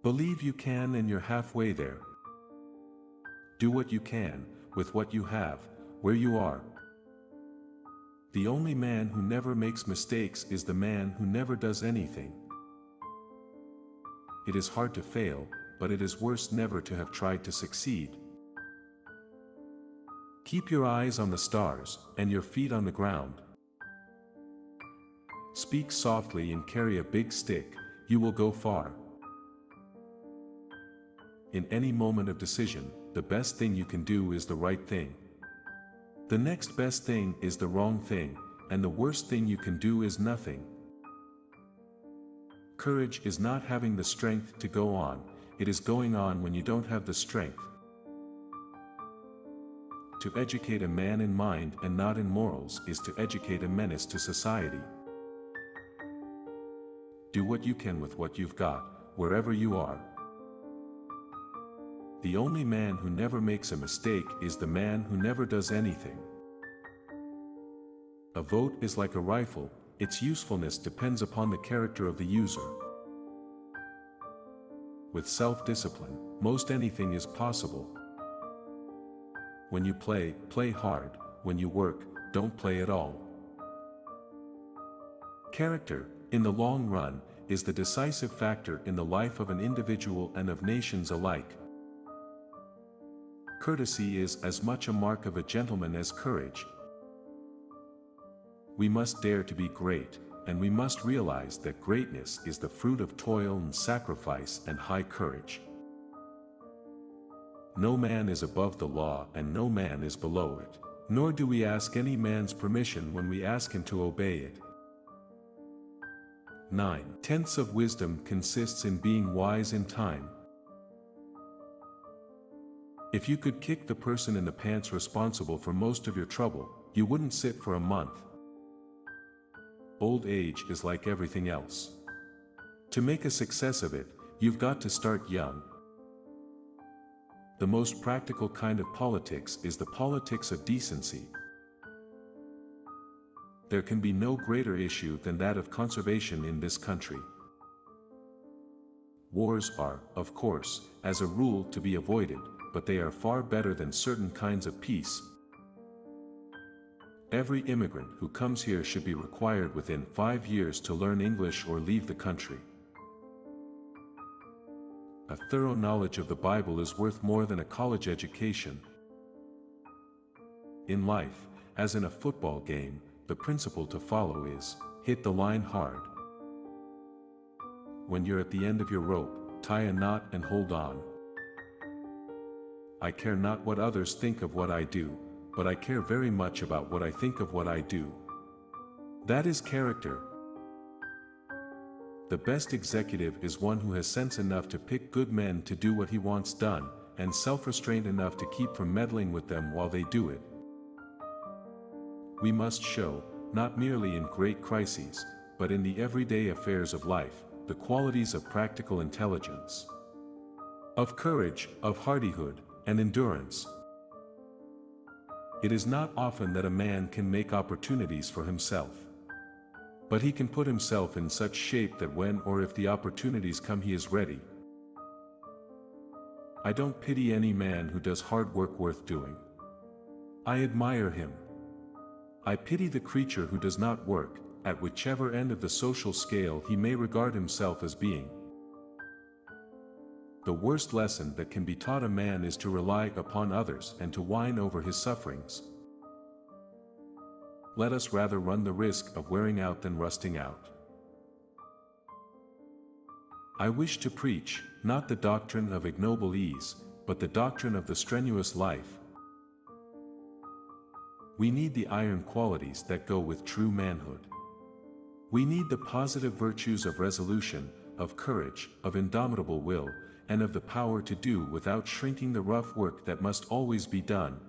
Believe you can and you're halfway there. Do what you can, with what you have, where you are. The only man who never makes mistakes is the man who never does anything. It is hard to fail, but it is worse never to have tried to succeed. Keep your eyes on the stars, and your feet on the ground. Speak softly and carry a big stick, you will go far. In any moment of decision, the best thing you can do is the right thing. The next best thing is the wrong thing, and the worst thing you can do is nothing. Courage is not having the strength to go on, it is going on when you don't have the strength. To educate a man in mind and not in morals is to educate a menace to society. Do what you can with what you've got, wherever you are. The only man who never makes a mistake is the man who never does anything. A vote is like a rifle, its usefulness depends upon the character of the user. With self-discipline, most anything is possible. When you play, play hard. When you work, don't play at all. Character, in the long run, is the decisive factor in the life of an individual and of nations alike. Courtesy is as much a mark of a gentleman as courage. We must dare to be great, and we must realize that greatness is the fruit of toil and sacrifice and high courage. No man is above the law and no man is below it, nor do we ask any man's permission when we ask him to obey it. 9/10 of wisdom consists in being wise in time. If you could kick the person in the pants responsible for most of your trouble, you wouldn't sit for a month. Old age is like everything else. To make a success of it, you've got to start young. The most practical kind of politics is the politics of decency. There can be no greater issue than that of conservation in this country. Wars are, of course, as a rule to be avoided, but they are far better than certain kinds of peace. Every immigrant who comes here should be required within 5 years to learn English or leave the country. A thorough knowledge of the Bible is worth more than a college education. In life, as in a football game, the principle to follow is, hit the line hard. When you're at the end of your rope, tie a knot and hold on. I care not what others think of what I do, but I care very much about what I think of what I do. That is character. The best executive is one who has sense enough to pick good men to do what he wants done, and self-restraint enough to keep from meddling with them while they do it. We must show, not merely in great crises, but in the everyday affairs of life, the qualities of practical intelligence, of courage, of hardihood, and endurance. It is not often that a man can make opportunities for himself. But he can put himself in such shape that when or if the opportunities come he is ready. I don't pity any man who does hard work worth doing. I admire him. I pity the creature who does not work, at whichever end of the social scale he may regard himself as being. The worst lesson that can be taught a man is to rely upon others and to whine over his sufferings. Let us rather run the risk of wearing out than rusting out. I wish to preach, not the doctrine of ignoble ease, but the doctrine of the strenuous life. We need the iron qualities that go with true manhood. We need the positive virtues of resolution, of courage, of indomitable will, and of the power to do without shrinking the rough work that must always be done.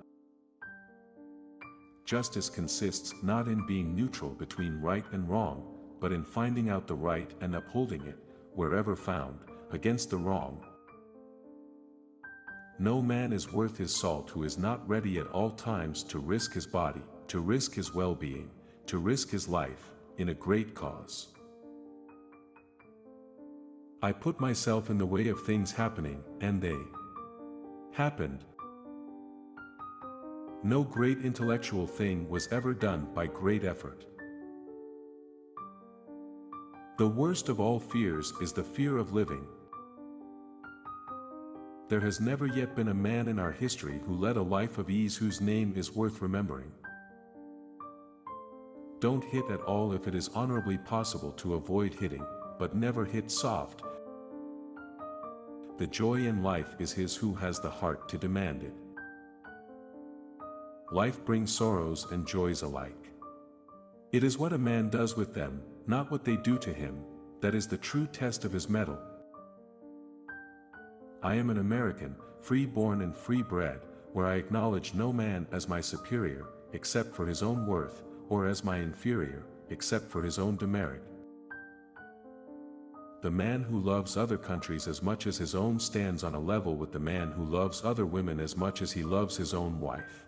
Justice consists not in being neutral between right and wrong, but in finding out the right and upholding it, wherever found, against the wrong. No man is worth his salt who is not ready at all times to risk his body, to risk his well-being, to risk his life, in a great cause. I put myself in the way of things happening, and they happened. No great intellectual thing was ever done by great effort. The worst of all fears is the fear of living. There has never yet been a man in our history who led a life of ease whose name is worth remembering. Don't hit at all if it is honorably possible to avoid hitting, but never hit soft. The joy in life is his who has the heart to demand it. Life brings sorrows and joys alike. It is what a man does with them, not what they do to him, that is the true test of his mettle. I am an American, free-born and free-bred, where I acknowledge no man as my superior, except for his own worth, or as my inferior, except for his own demerit. The man who loves other countries as much as his own stands on a level with the man who loves other women as much as he loves his own wife.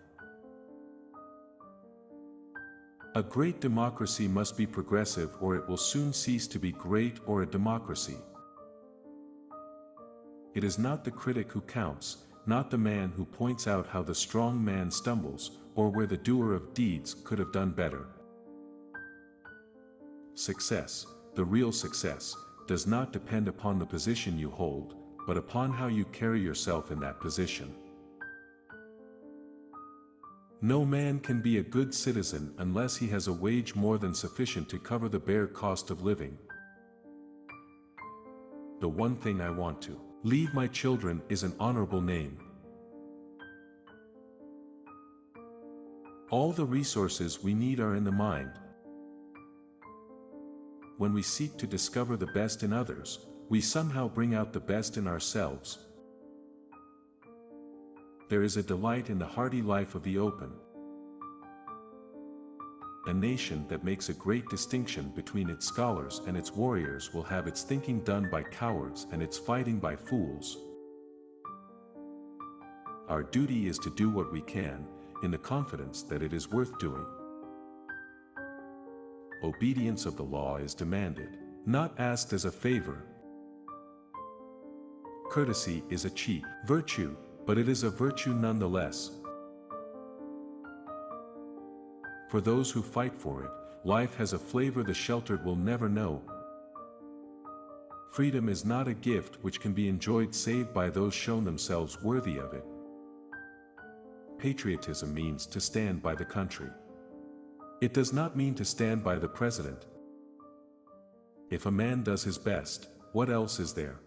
A great democracy must be progressive or it will soon cease to be great or a democracy. It is not the critic who counts, not the man who points out how the strong man stumbles, or where the doer of deeds could have done better. Success, the real success, does not depend upon the position you hold, but upon how you carry yourself in that position. No man can be a good citizen unless he has a wage more than sufficient to cover the bare cost of living. The one thing I want to leave my children is an honorable name. All the resources we need are in the mind. When we seek to discover the best in others, we somehow bring out the best in ourselves. There is a delight in the hardy life of the open. A nation that makes a great distinction between its scholars and its warriors will have its thinking done by cowards and its fighting by fools. Our duty is to do what we can, in the confidence that it is worth doing. Obedience of the law is demanded, not asked as a favor. Courtesy is a cheap virtue, but it is a virtue nonetheless. For those who fight for it, life has a flavor the sheltered will never know. Freedom is not a gift which can be enjoyed save by those shown themselves worthy of it. Patriotism means to stand by the country. It does not mean to stand by the president. If a man does his best, what else is there?